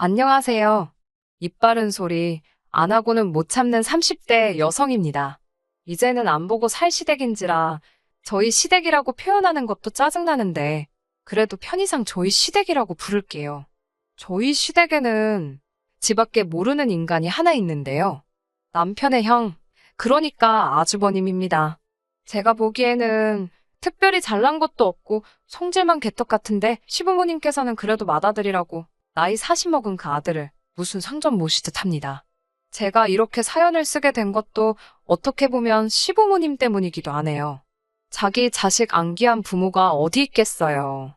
안녕하세요. 입 바른 소리 안 하고는 못 참는 30대 여성입니다. 이제는 안 보고 살 시댁인지라 저희 시댁이라고 표현하는 것도 짜증나는데 그래도 편의상 저희 시댁이라고 부를게요. 저희 시댁에는 지밖에 모르는 인간이 하나 있는데요. 남편의 형, 그러니까 아주버님입니다. 제가 보기에는 특별히 잘난 것도 없고 성질만 개떡 같은데 시부모님께서는 그래도 맏아들이라고 나이 40 먹은 그 아들을 무슨 상전 모시듯 합니다. 제가 이렇게 사연을 쓰게 된 것도 어떻게 보면 시부모님 때문이기도 하네요. 자기 자식 안기한 부모가 어디 있겠어요.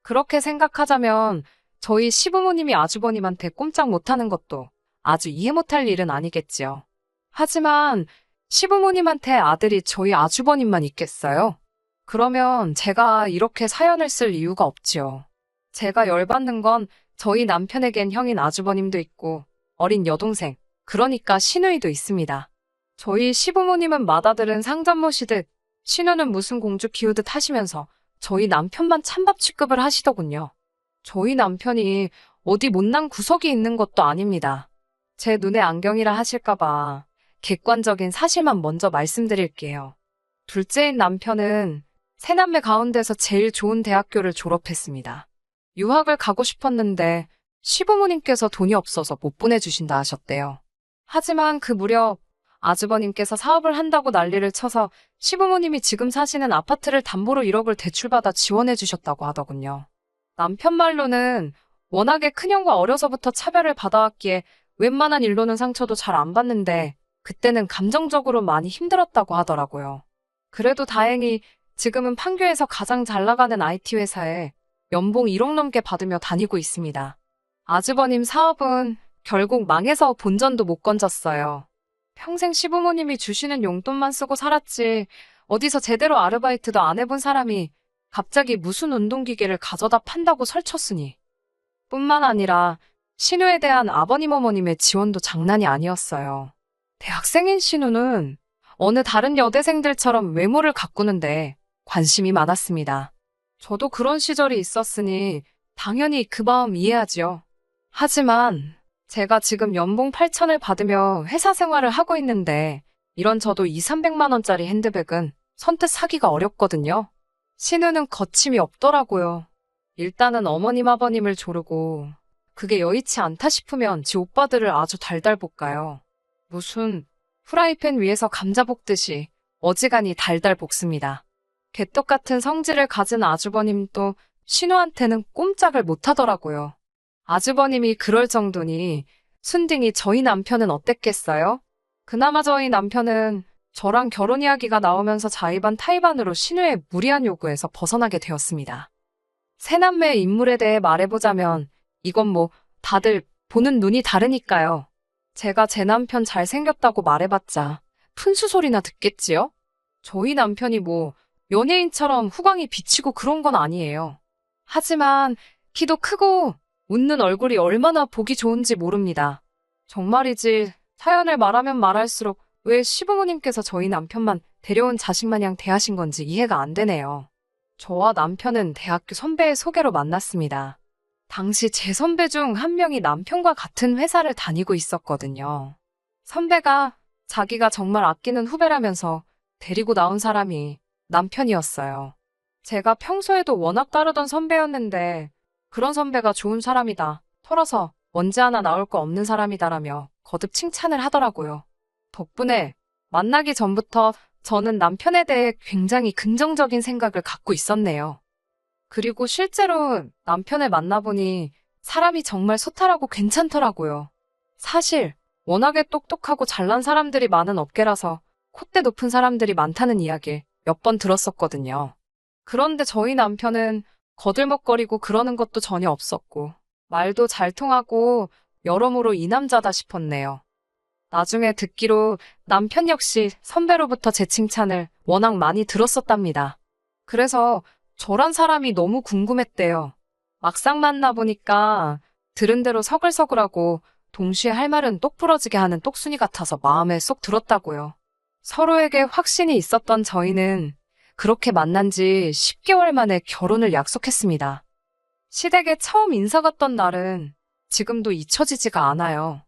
그렇게 생각하자면 저희 시부모님이 아주버님한테 꼼짝 못하는 것도 아주 이해 못할 일은 아니겠지요. 하지만 시부모님한테 아들이 저희 아주버님만 있겠어요? 그러면 제가 이렇게 사연을 쓸 이유가 없지요. 제가 열받는 건 저희 남편에겐 형인 아주버님도 있고 어린 여동생, 그러니까 시누이도 있습니다. 저희 시부모님은 맏아들은 상전 모시듯 시누는 무슨 공주 키우듯 하시면서 저희 남편만 찬밥 취급을 하시더군요. 저희 남편이 어디 못난 구석이 있는 것도 아닙니다. 제 눈에 안경이라 하실까봐 객관적인 사실만 먼저 말씀드릴게요. 둘째인 남편은 세 남매 가운데서 제일 좋은 대학교를 졸업했습니다. 유학을 가고 싶었는데 시부모님께서 돈이 없어서 못 보내주신다 하셨대요. 하지만 그 무렵 아주버님께서 사업을 한다고 난리를 쳐서 시부모님이 지금 사시는 아파트를 담보로 1억을 대출받아 지원해 주셨다고 하더군요. 남편 말로는 워낙에 큰형과 어려서부터 차별을 받아왔기에 웬만한 일로는 상처도 잘 안 받는데 그때는 감정적으로 많이 힘들었다고 하더라고요. 그래도 다행히 지금은 판교에서 가장 잘 나가는 IT 회사에 연봉 1억 넘게 받으며 다니고 있습니다. 아주버님 사업은 결국 망해서 본전도 못 건졌어요. 평생 시부모님이 주시는 용돈만 쓰고 살았지 어디서 제대로 아르바이트도 안 해본 사람이 갑자기 무슨 운동기계를 가져다 판다고 설쳤으니. 뿐만 아니라 신우에 대한 아버님 어머님의 지원도 장난이 아니었어요. 대학생인 신우는 어느 다른 여대생들처럼 외모를 가꾸는데 관심이 많았습니다. 저도 그런 시절이 있었으니 당연히 그 마음 이해하지요. 하지만 제가 지금 연봉 8천을 받으며 회사 생활을 하고 있는데 이런 저도 2, 300만 원짜리 핸드백은 선뜻 사기가 어렵거든요. 신우는 거침이 없더라고요. 일단은 어머님 아버님을 조르고 그게 여의치 않다 싶으면 지 오빠들을 아주 달달 볶아요. 무슨 프라이팬 위에서 감자 볶듯이 어지간히 달달 볶습니다. 개떡 같은 성질을 가진 아주버님도 신우한테는 꼼짝을 못하더라고요. 아주버님이 그럴 정도니 순딩이 저희 남편은 어땠겠어요? 그나마 저희 남편은 저랑 결혼 이야기가 나오면서 자의반 타의반으로 신우의 무리한 요구에서 벗어나게 되었습니다. 새 남매의 인물에 대해 말해보자면 이건 뭐 다들 보는 눈이 다르니까요. 제가 제 남편 잘생겼다고 말해봤자 푼수 소리나 듣겠지요? 저희 남편이 뭐 연예인처럼 후광이 비치고 그런 건 아니에요. 하지만 키도 크고 웃는 얼굴이 얼마나 보기 좋은지 모릅니다. 정말이지 사연을 말하면 말할수록 왜 시부모님께서 저희 남편만 데려온 자식 마냥 대하신 건지 이해가 안 되네요. 저와 남편은 대학교 선배의 소개로 만났습니다. 당시 제 선배 중 한 명이 남편과 같은 회사를 다니고 있었거든요. 선배가 자기가 정말 아끼는 후배라면서 데리고 나온 사람이 남편이었어요. 제가 평소에도 워낙 따르던 선배였는데 그런 선배가 좋은 사람이다, 털어서 먼지 하나 나올 거 없는 사람이다라며 거듭 칭찬을 하더라고요. 덕분에 만나기 전부터 저는 남편에 대해 굉장히 긍정적인 생각을 갖고 있었네요. 그리고 실제로 남편을 만나보니 사람이 정말 소탈하고 괜찮더라고요. 사실 워낙에 똑똑하고 잘난 사람들이 많은 업계라서 콧대 높은 사람들이 많다는 이야기를 몇 번 들었었거든요. 그런데 저희 남편은 거들먹거리고 그러는 것도 전혀 없었고 말도 잘 통하고 여러모로 이 남자다 싶었네요. 나중에 듣기로 남편 역시 선배로부터 제 칭찬을 워낙 많이 들었었답니다. 그래서 저란 사람이 너무 궁금했대요. 막상 만나보니까 들은 대로 서글서글하고 동시에 할 말은 똑 부러지게 하는 똑순이 같아서 마음에 쏙 들었다고요. 서로에게 확신이 있었던 저희는 그렇게 만난 지 10개월 만에 결혼을 약속했습니다. 시댁에 처음 인사 갔던 날은 지금도 잊혀지지가 않아요.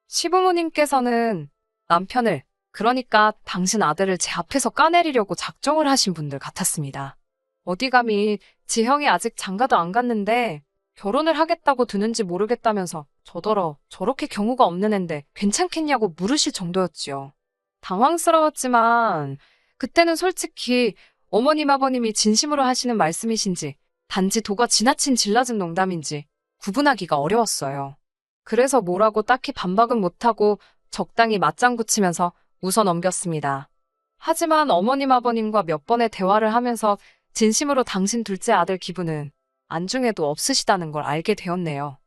시부모님께서는 남편을, 그러니까 당신 아들을 제 앞에서 까내리려고 작정을 하신 분들 같았습니다. 어디 감히 지형이 아직 장가도 안 갔는데 결혼을 하겠다고 드는지 모르겠다면서 저더러 저렇게 경우가 없는 앤데 괜찮겠냐고 물으실 정도였지요. 당황스러웠지만 그때는 솔직히 어머님 아버님이 진심으로 하시는 말씀이신지 단지 도가 지나친 질라진 농담인지 구분하기가 어려웠어요. 그래서 뭐라고 딱히 반박은 못하고 적당히 맞장구 치면서 웃어 넘겼습니다. 하지만 어머님 아버님과 몇 번의 대화를 하면서 진심으로 당신 둘째 아들 기분은 안중에도 없으시다는 걸 알게 되었네요.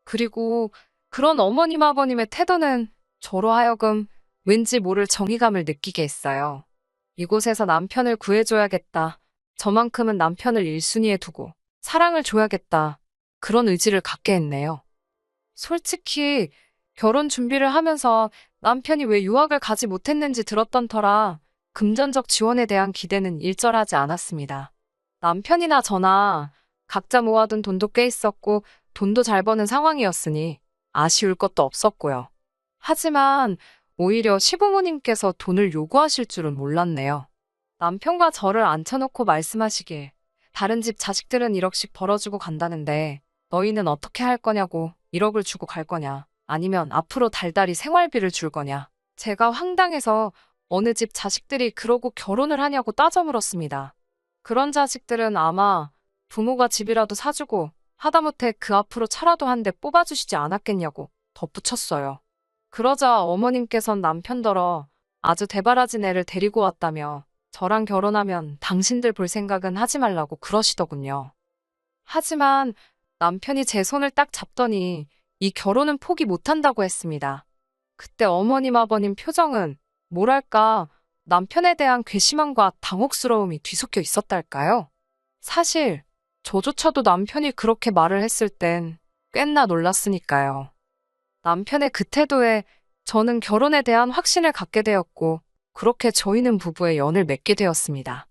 그리고 그런 어머님 아버님의 태도는 저로 하여금 왠지 모를 정의감을 느끼게 했어요. 이곳에서 남편을 구해줘야겠다. 저만큼은 남편을 1순위에 두고 사랑을 줘야겠다. 그런 의지를 갖게 했네요. 솔직히 결혼 준비를 하면서 남편이 왜 유학을 가지 못했는지 들었던 터라 금전적 지원에 대한 기대는 일절하지 않았습니다. 남편이나 저나 각자 모아둔 돈도 꽤 있었고 돈도 잘 버는 상황이었으니 아쉬울 것도 없었고요. 하지만 오히려 시부모님께서 돈을 요구하실 줄은 몰랐네요. 남편과 저를 앉혀놓고 말씀하시길 다른 집 자식들은 1억씩 벌어주고 간다는데 너희는 어떻게 할 거냐고 1억을 주고 갈 거냐 아니면 앞으로 달달이 생활비를 줄 거냐. 제가 황당해서 어느 집 자식들이 그러고 결혼을 하냐고 따져 물었습니다. 그런 자식들은 아마 부모가 집이라도 사주고 하다못해 그 앞으로 차라도 한 대 뽑아주시지 않았겠냐고 덧붙였어요. 그러자 어머님께선 남편더러 아주 대바라진 애를 데리고 왔다며 저랑 결혼하면 당신들 볼 생각은 하지 말라고 그러시더군요. 하지만 남편이 제 손을 딱 잡더니 이 결혼은 포기 못한다고 했습니다. 그때 어머님 아버님 표정은 뭐랄까 남편에 대한 괘씸함과 당혹스러움이 뒤섞여 있었달까요? 사실 저조차도 남편이 그렇게 말을 했을 땐 꽤나 놀랐으니까요. 남편의 그 태도에 저는 결혼에 대한 확신을 갖게 되었고 그렇게 저희는 부부의 연을 맺게 되었습니다.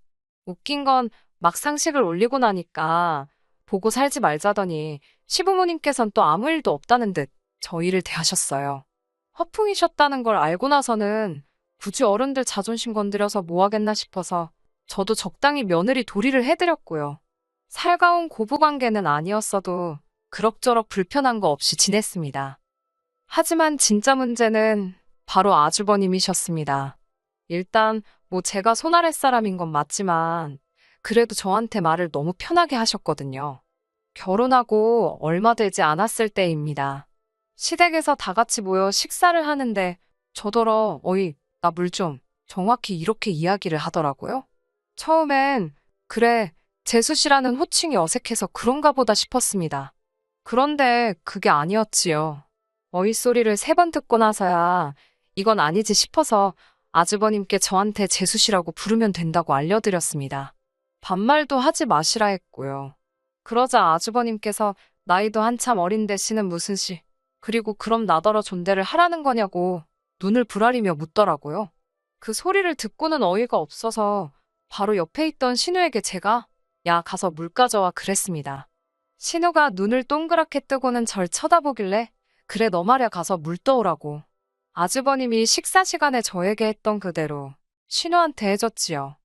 웃긴 건 막상식을 올리고 나니까 보고 살지 말자더니 시부모님께선 또 아무 일도 없다는 듯 저희를 대하셨어요. 허풍이셨다는 걸 알고 나서는 굳이 어른들 자존심 건드려서 뭐 하겠나 싶어서 저도 적당히 며느리 도리를 해드렸고요. 살가운 고부관계는 아니었어도 그럭저럭 불편한 거 없이 지냈습니다. 하지만 진짜 문제는 바로 아주버님이셨습니다. 일단 뭐 제가 손 아랫사람인 건 맞지만 그래도 저한테 말을 너무 편하게 하셨거든요. 결혼하고 얼마 되지 않았을 때입니다. 시댁에서 다 같이 모여 식사를 하는데 저더러 어이 나 물 좀 정확히 이렇게 이야기를 하더라고요. 처음엔 그래 재수씨라는 호칭이 어색해서 그런가 보다 싶었습니다. 그런데 그게 아니었지요. 어이 소리를 3번 듣고 나서야 이건 아니지 싶어서 아주버님께 저한테 재수씨라고 부르면 된다고 알려드렸습니다. 반말도 하지 마시라 했고요. 그러자 아주버님께서 나이도 한참 어린 대씨는 무슨 씨, 그리고 그럼 나더러 존대를 하라는 거냐고 눈을 부라리며 묻더라고요. 그 소리를 듣고는 어이가 없어서 바로 옆에 있던 신우에게 제가 야 가서 물 가져와 그랬습니다. 신우가 눈을 동그랗게 뜨고는 절 쳐다보길래 그래 너 말야 가서 물 떠오라고. 아주버님이 식사 시간에 저에게 했던 그대로 신우한테 해줬지요.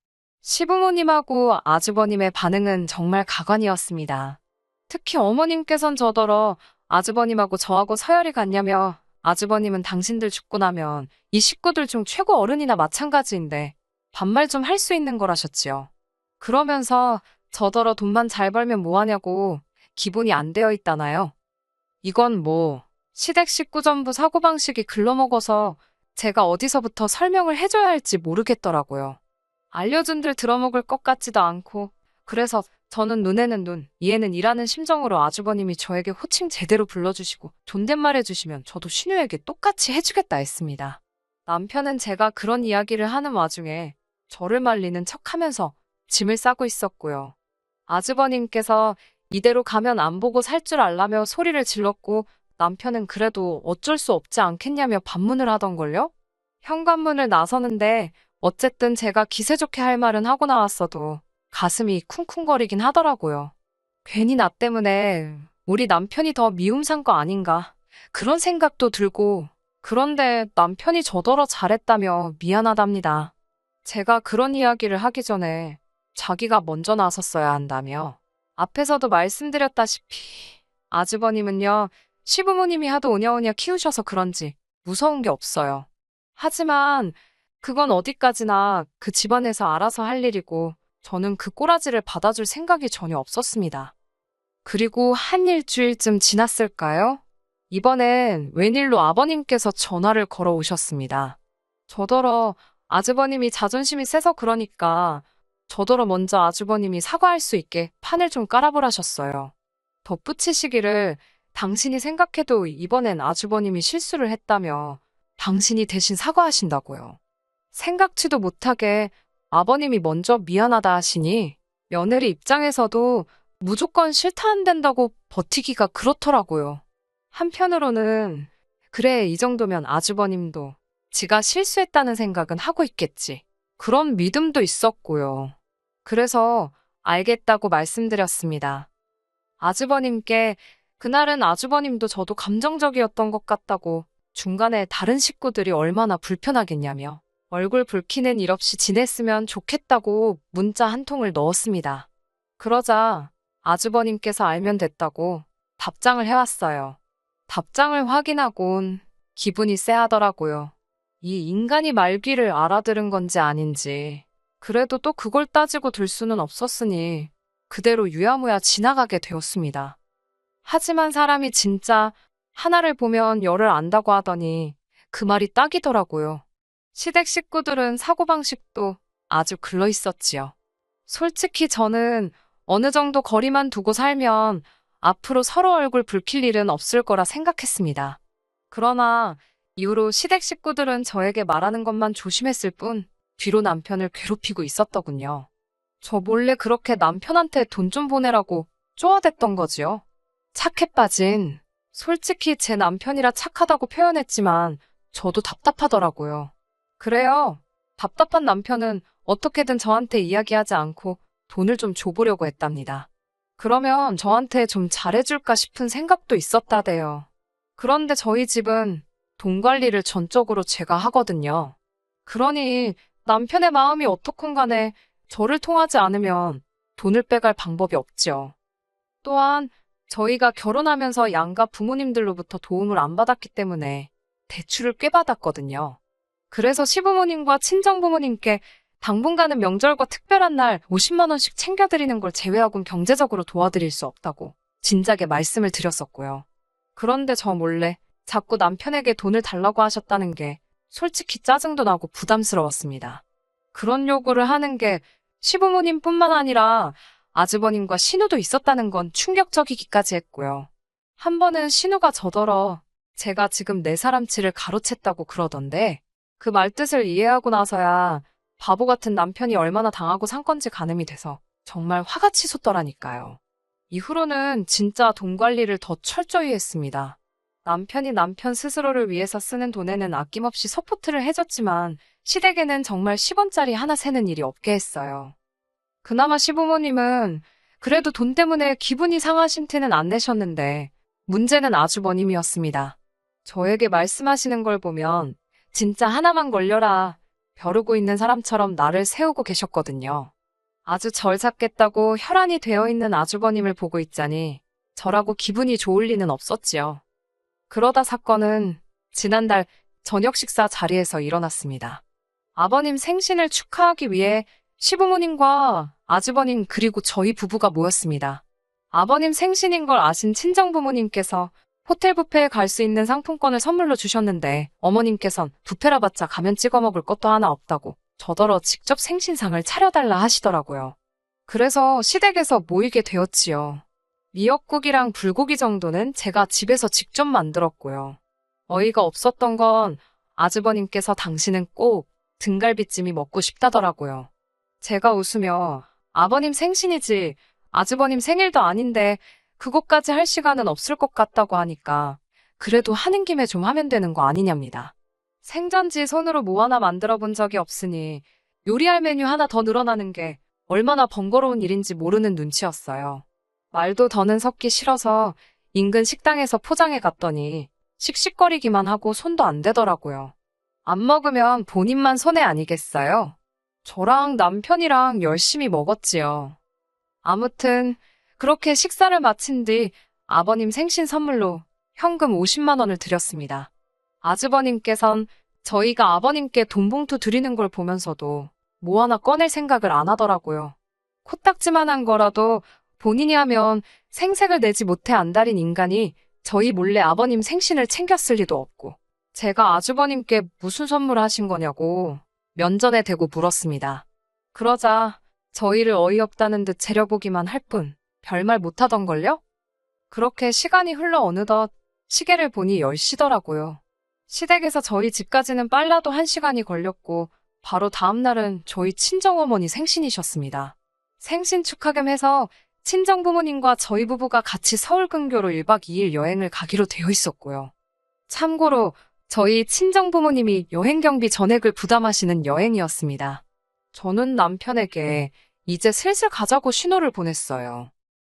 시부모님하고 아주버님의 반응은 정말 가관이었습니다. 특히 어머님께선 저더러 아주버님하고 저하고 서열이 같냐며 아주버님은 당신들 죽고 나면 이 식구들 중 최고 어른이나 마찬가지인데 반말 좀 할 수 있는 거라셨지요. 그러면서 저더러 돈만 잘 벌면 뭐하냐고 기본이 안 되어 있다나요. 이건 뭐 시댁 식구 전부 사고방식이 글러먹어서 제가 어디서부터 설명을 해줘야 할지 모르겠더라고요. 알려준들 들어먹을 것 같지도 않고 그래서 저는 눈에는 눈, 이에는 이라는 심정으로 아주버님이 저에게 호칭 제대로 불러주시고 존댓말 해주시면 저도 신우에게 똑같이 해주겠다 했습니다. 남편은 제가 그런 이야기를 하는 와중에 저를 말리는 척하면서 짐을 싸고 있었고요. 아주버님께서 이대로 가면 안 보고 살 줄 알라며 소리를 질렀고 남편은 그래도 어쩔 수 없지 않겠냐며 반문을 하던걸요? 현관문을 나서는데 어쨌든 제가 기세 좋게 할 말은 하고 나왔어도 가슴이 쿵쿵거리긴 하더라고요. 괜히 나 때문에 우리 남편이 더 미움 산 거 아닌가 그런 생각도 들고, 그런데 남편이 저더러 잘했다며 미안하답니다. 제가 그런 이야기를 하기 전에 자기가 먼저 나섰어야 한다며. 앞에서도 말씀드렸다시피 아주버님은요, 시부모님이 하도 오냐오냐 키우셔서 그런지 무서운 게 없어요. 하지만 그건 어디까지나 그 집안에서 알아서 할 일이고 저는 그 꼬라지를 받아줄 생각이 전혀 없었습니다. 그리고 한 일주일쯤 지났을까요? 이번엔 웬일로 아버님께서 전화를 걸어 오셨습니다. 저더러 아주버님이 자존심이 세서 그러니까 저더러 먼저 아주버님이 사과할 수 있게 판을 좀 깔아보라셨어요. 덧붙이시기를 당신이 생각해도 이번엔 아주버님이 실수를 했다며 당신이 대신 사과하신다고요. 생각지도 못하게 아버님이 먼저 미안하다 하시니 며느리 입장에서도 무조건 싫다 안 된다고 버티기가 그렇더라고요. 한편으로는 그래 이 정도면 아주버님도 지가 실수했다는 생각은 하고 있겠지. 그런 믿음도 있었고요. 그래서 알겠다고 말씀드렸습니다. 아주버님께 그날은 아주버님도 저도 감정적이었던 것 같다고 중간에 다른 식구들이 얼마나 불편하겠냐며 얼굴 붉히는 일 없이 지냈으면 좋겠다고 문자 한 통을 넣었습니다. 그러자 아주버님께서 알면 됐다고 답장을 해왔어요. 답장을 확인하곤 기분이 쎄하더라고요. 이 인간이 말귀를 알아들은 건지 아닌지. 그래도 또 그걸 따지고 들 수는 없었으니 그대로 유야무야 지나가게 되었습니다. 하지만 사람이 진짜 하나를 보면 열을 안다고 하더니 그 말이 딱이더라고요. 시댁 식구들은 사고방식도 아주 글러 있었지요. 솔직히 저는 어느 정도 거리만 두고 살면 앞으로 서로 얼굴 붉힐 일은 없을 거라 생각했습니다. 그러나 이후로 시댁 식구들은 저에게 말하는 것만 조심했을 뿐 뒤로 남편을 괴롭히고 있었더군요. 저 몰래 그렇게 남편한테 돈 좀 보내라고 쪼아댔던 거지요. 착해 빠진. 솔직히 제 남편이라 착하다고 표현했지만 저도 답답하더라고요. 그래요. 답답한 남편은 어떻게든 저한테 이야기하지 않고 돈을 좀 줘보려고 했답니다. 그러면 저한테 좀 잘해줄까 싶은 생각도 있었다대요. 그런데 저희 집은 돈 관리를 전적으로 제가 하거든요. 그러니 남편의 마음이 어떻건 간에 저를 통하지 않으면 돈을 빼갈 방법이 없죠. 또한 저희가 결혼하면서 양가 부모님들로부터 도움을 안 받았기 때문에 대출을 꽤 받았거든요. 그래서 시부모님과 친정부모님께 당분간은 명절과 특별한 날 50만 원씩 챙겨드리는 걸 제외하고는 경제적으로 도와드릴 수 없다고 진작에 말씀을 드렸었고요. 그런데 저 몰래 자꾸 남편에게 돈을 달라고 하셨다는 게 솔직히 짜증도 나고 부담스러웠습니다. 그런 요구를 하는 게 시부모님뿐만 아니라 아주버님과 신우도 있었다는 건 충격적이기까지 했고요. 한 번은 신우가 저더러 제가 지금 내 사람치를 가로챘다고 그러던데 그 말뜻을 이해하고 나서야 바보 같은 남편이 얼마나 당하고 산 건지 가늠이 돼서 정말 화가 치솟더라니까요. 이후로는 진짜 돈 관리를 더 철저히 했습니다. 남편이 남편 스스로를 위해서 쓰는 돈에는 아낌없이 서포트를 해줬지만 시댁에는 정말 10원짜리 하나 세는 일이 없게 했어요. 그나마 시부모님은 그래도 돈 때문에 기분이 상하신 티는 안 내셨는데 문제는 아주버님이었습니다. 저에게 말씀하시는 걸 보면 진짜 하나만 걸려라 벼르고 있는 사람처럼 나를 세우고 계셨거든요. 아주 절 잡겠다고 혈안이 되어 있는 아주버님을 보고 있자니 저라고 기분이 좋을 리는 없었지요. 그러다 사건은 지난달 저녁 식사 자리에서 일어났습니다. 아버님 생신을 축하하기 위해 시부모님과 아주버님 그리고 저희 부부가 모였습니다. 아버님 생신인 걸 아신 친정부모님께서 호텔 뷔페에 갈 수 있는 상품권을 선물로 주셨는데 어머님께선 뷔페라 봤자 가면 찍어 먹을 것도 하나 없다고 저더러 직접 생신상을 차려달라 하시더라고요. 그래서 시댁에서 모이게 되었지요. 미역국이랑 불고기 정도는 제가 집에서 직접 만들었고요. 어이가 없었던 건 아주버님께서 당신은 꼭 등갈비찜이 먹고 싶다더라고요. 제가 웃으며 아버님 생신이지 아주버님 생일도 아닌데 그것까지 할 시간은 없을 것 같다고 하니까 그래도 하는 김에 좀 하면 되는 거 아니냐입니다. 생전지 손으로 뭐 하나 만들어 본 적이 없으니 요리할 메뉴 하나 더 늘어나는 게 얼마나 번거로운 일인지 모르는 눈치였어요. 말도 더는 섞기 싫어서 인근 식당에서 포장해 갔더니 씩씩거리기만 하고 손도 안 대더라고요. 안 먹으면 본인만 손해 아니겠어요? 저랑 남편이랑 열심히 먹었지요. 아무튼 그렇게 식사를 마친 뒤 아버님 생신 선물로 현금 50만 원을 드렸습니다. 아주버님께선 저희가 아버님께 돈 봉투 드리는 걸 보면서도 뭐 하나 꺼낼 생각을 안 하더라고요. 코딱지만한 거라도 본인이 하면 생색을 내지 못해 안달인 인간이 저희 몰래 아버님 생신을 챙겼을 리도 없고, 제가 아주버님께 무슨 선물 하신 거냐고 면전에 대고 물었습니다. 그러자 저희를 어이없다는 듯 재려보기만 할 뿐 별말 못하던걸요? 그렇게 시간이 흘러 어느덧 시계를 보니 10시더라고요. 시댁에서 저희 집까지는 빨라도 1시간이 걸렸고 바로 다음 날은 저희 친정어머니 생신이셨습니다. 생신 축하 겸 해서 친정부모님과 저희 부부가 같이 서울 근교로 1박 2일 여행을 가기로 되어 있었고요. 참고로 저희 친정부모님이 여행 경비 전액을 부담하시는 여행이었습니다. 저는 남편에게 이제 슬슬 가자고 신호를 보냈어요.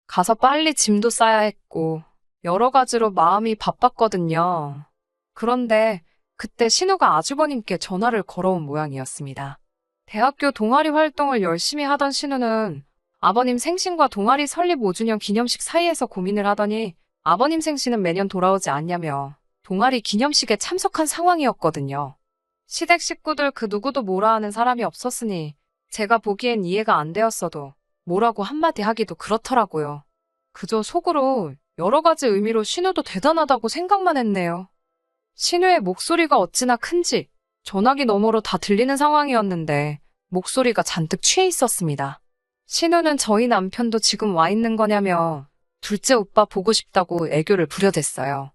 가서 빨리 짐도 싸야 했고 여러 가지로 마음이 바빴거든요. 그런데 그때 신우가 아주버님께 전화를 걸어온 모양이었습니다. 대학교 동아리 활동을 열심히 하던 신우는 아버님 생신과 동아리 설립 5주년 기념식 사이에서 고민을 하더니 아버님 생신은 매년 돌아오지 않냐며 동아리 기념식에 참석한 상황이었거든요. 시댁 식구들 그 누구도 뭐라 하는 사람이 없었으니 제가 보기엔 이해가 안 되었어도 뭐라고 한마디 하기도 그렇더라고요. 그저 속으로 여러 가지 의미로 신우도 대단하다고 생각만 했네요. 신우의 목소리가 어찌나 큰지 전화기 너머로 다 들리는 상황이었는데 목소리가 잔뜩 취해 있었습니다. 신우는 저희 남편도 지금 와 있는 거냐며 둘째 오빠 보고 싶다고 애교를 부려댔어요.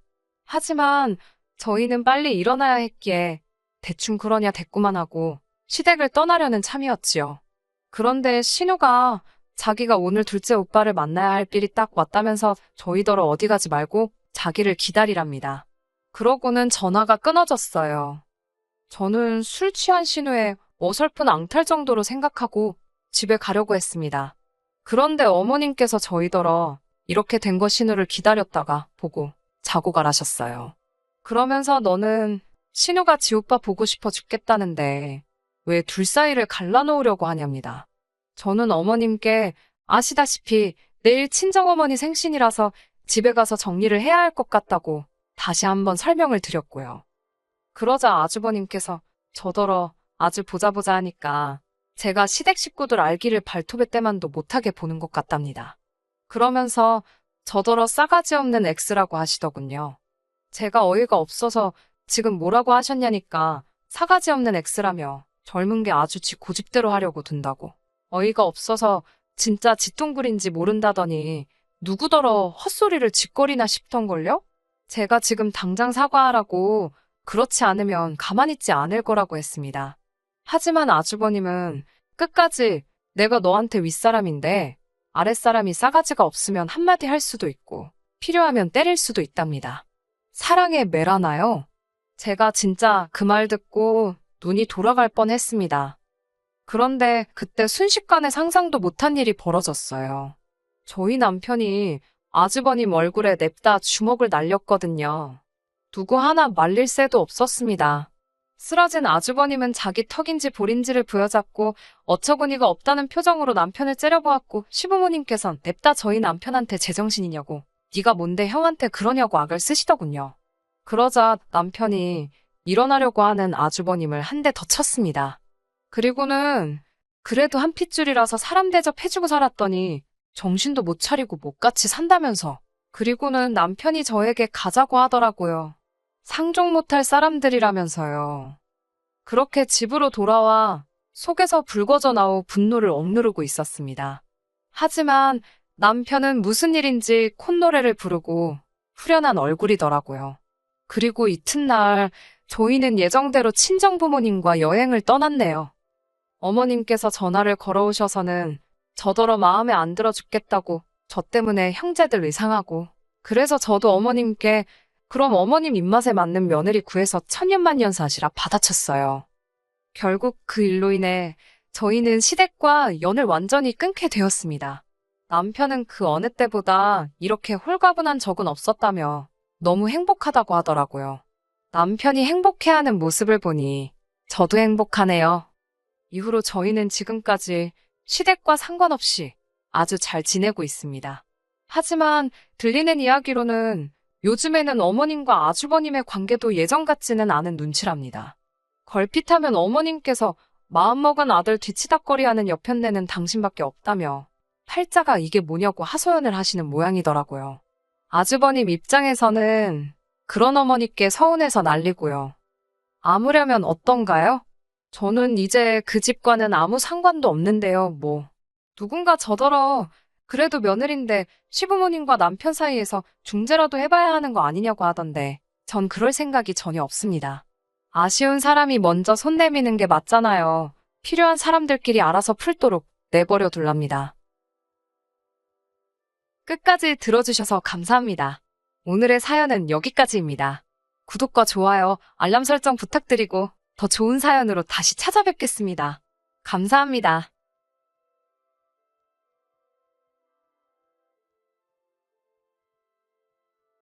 하지만 저희는 빨리 일어나야 했기에 대충 그러냐 대꾸만 하고 시댁을 떠나려는 참이었지요. 그런데 신우가 자기가 오늘 둘째 오빠를 만나야 할 필이 딱 왔다면서 저희더러 어디 가지 말고 자기를 기다리랍니다. 그러고는 전화가 끊어졌어요. 저는 술 취한 신우의 어설픈 앙탈 정도로 생각하고 집에 가려고 했습니다. 그런데 어머님께서 저희더러 이렇게 된 거 신우를 기다렸다가 보고 자고 가라셨어요. 그러면서 너는 신우가 지 오빠 보고 싶어 죽겠다는데 왜 둘 사이를 갈라놓으려고 하냐입니다. 저는 어머님께 아시다시피 내일 친정어머니 생신이라서 집에 가서 정리를 해야 할 것 같다고 다시 한번 설명을 드렸고요. 그러자 아주버님께서 저더러 아주 보자 하니까 제가 시댁 식구들 알기를 발톱에 때만도 못하게 보는 것 같답니다. 그러면서 저더러 싸가지 없는 X라고 하시더군요. 제가 어이가 없어서 지금 뭐라고 하셨냐니까 싸가지 없는 X라며 젊은 게 아주 지 고집대로 하려고 든다고. 어이가 없어서 진짜 지똥굴인지 모른다더니 누구더러 헛소리를 짓거리나 싶던걸요? 제가 지금 당장 사과하라고 그렇지 않으면 가만히 있지 않을 거라고 했습니다. 하지만 아주버님은 끝까지 내가 너한테 윗사람인데 아랫사람이 싸가지가 없으면 한마디 할 수도 있고 필요하면 때릴 수도 있답니다. 사랑에 매라나요? 제가 진짜 그 말 듣고 눈이 돌아갈 뻔했습니다. 그런데 그때 순식간에 상상도 못한 일이 벌어졌어요. 저희 남편이 아주버님 얼굴에 냅다 주먹을 날렸거든요. 누구 하나 말릴 새도 없었습니다. 쓰러진 아주버님은 자기 턱인지 볼인지를 부여잡고 어처구니가 없다는 표정으로 남편을 째려보았고 시부모님께선 냅다 저희 남편한테 제정신이냐고 네가 뭔데 형한테 그러냐고 악을 쓰시더군요. 그러자 남편이 일어나려고 하는 아주버님을 한 대 더 쳤습니다. 그리고는 그래도 한 핏줄이라서 사람 대접해주고 살았더니 정신도 못 차리고 못같이 산다면서 그리고는 남편이 저에게 가자고 하더라고요. 상종 못할 사람들이라면서요. 그렇게 집으로 돌아와 속에서 불거져 나오 분노를 억누르고 있었습니다. 하지만 남편은 무슨 일인지 콧노래를 부르고 후련한 얼굴이더라고요. 그리고 이튿날 저희는 예정대로 친정부모님과 여행을 떠났네요. 어머님께서 전화를 걸어오셔서는 저더러 마음에 안 들어 죽겠다고 저 때문에 형제들 의상하고 그래서 저도 어머님께 그럼 어머님 입맛에 맞는 며느리 구해서 천년만년 사시라 받아쳤어요. 결국 그 일로 인해 저희는 시댁과 연을 완전히 끊게 되었습니다. 남편은 그 어느 때보다 이렇게 홀가분한 적은 없었다며 너무 행복하다고 하더라고요. 남편이 행복해하는 모습을 보니 저도 행복하네요. 이후로 저희는 지금까지 시댁과 상관없이 아주 잘 지내고 있습니다. 하지만 들리는 이야기로는 요즘에는 어머님과 아주버님의 관계도 예전 같지는 않은 눈치랍니다. 걸핏하면 어머님께서 마음먹은 아들 뒤치다꺼리하는 여편네는 당신밖에 없다며 팔자가 이게 뭐냐고 하소연을 하시는 모양이더라고요. 아주버님 입장에서는 그런 어머니께 서운해서 난리고요. 아무려면 어떤가요? 저는 이제 그 집과는 아무 상관도 없는데요, 뭐. 누군가 저더러 그래도 며느린데 시부모님과 남편 사이에서 중재라도 해봐야 하는 거 아니냐고 하던데 전 그럴 생각이 전혀 없습니다. 아쉬운 사람이 먼저 손 내미는 게 맞잖아요. 필요한 사람들끼리 알아서 풀도록 내버려 둘랍니다. 끝까지 들어주셔서 감사합니다. 오늘의 사연은 여기까지입니다. 구독과 좋아요, 알람 설정 부탁드리고 더 좋은 사연으로 다시 찾아뵙겠습니다. 감사합니다.